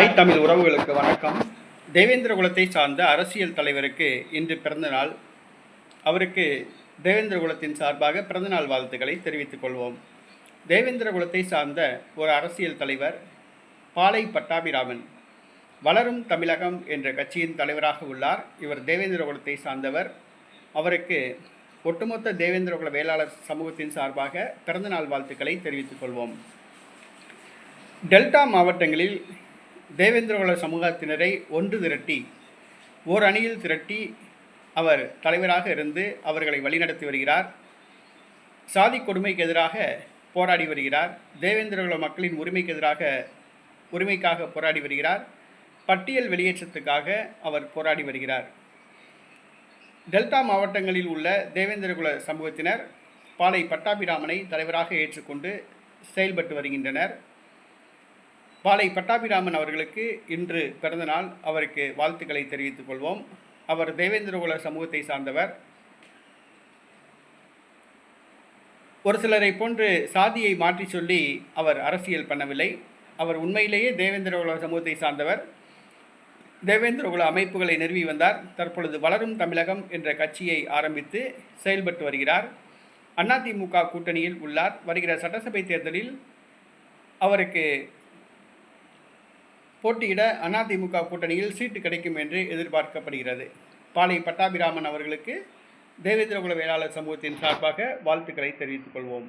தாய் தமிழ் உறவுகளுக்கு வணக்கம். தேவேந்திர குலத்தை சார்ந்த அரசியல் தலைவருக்கு இன்று பிறந்தநாள். அவருக்கு தேவேந்திர குலத்தின் சார்பாக பிறந்தநாள் வாழ்த்துக்களை தெரிவித்துக் கொள்வோம். தேவேந்திர குலத்தை சார்ந்த ஒரு அரசியல் தலைவர் பாலை பட்டாபிராமன் வளரும் தமிழகம் என்ற கட்சியின் தலைவராக உள்ளார். இவர் தேவேந்திர குலத்தை சார்ந்தவர். அவருக்கு ஒட்டுமொத்த தேவேந்திர குல வேளாளர் சமூகத்தின் சார்பாக பிறந்தநாள் வாழ்த்துக்களை தெரிவித்துக் கொள்வோம். டெல்டா மாவட்டங்களில் தேவேந்திரகுல சமூகத்தினரை ஒன்று திரட்டி ஓர் அணியில் திரட்டி அவர் தலைவராக இருந்து அவர்களை வழிநடத்தி வருகிறார். சாதி கொடுமைக்கு எதிராக போராடி வருகிறார். தேவேந்திரகுல மக்களின் உரிமைக்காக போராடி வருகிறார். பட்டியல் வெளியேற்றத்துக்காக அவர் போராடி வருகிறார். டெல்டா மாவட்டங்களில் உள்ள தேவேந்திரகுல சமூகத்தினர் பாலை பட்டாபிராமனை தலைவராக ஏற்றுக்கொண்டு செயல்பட்டு வருகின்றனர். பாலை பட்டாபிராமன் அவர்களுக்கு இன்று பிறந்தநாள். அவருக்கு வாழ்த்துக்களை தெரிவித்துக் கொள்வோம். அவர் தேவேந்திரகுல சமூகத்தை சார்ந்தவர். ஒரு சிலரை போன்று சாதியை மாற்றி சொல்லி அவர் அரசியல் பண்ணவில்லை. அவர் உண்மையிலேயே தேவேந்திரகுல சமூகத்தை சார்ந்தவர். தேவேந்திரகுல அமைப்புகளை நிறுவி வந்தார். தற்பொழுது வளரும் தமிழகம் என்ற கட்சியை ஆரம்பித்து செயல்பட்டு வருகிறார். அதிமுக கூட்டணியில் உள்ளார். வருகிற சட்டசபை தேர்தலில் அவருக்கு போட்டியிட அதிமுக கூட்டணியில் சீட்டு கிடைக்கும் என்று எதிர்பார்க்கப்படுகிறது. பாலை பட்டாபிராமன் அவர்களுக்கு தேவேந்திரகுல வேளாளர் சமூகத்தின் சார்பாக வாழ்த்துக்களை தெரிவித்துக் கொள்வோம்.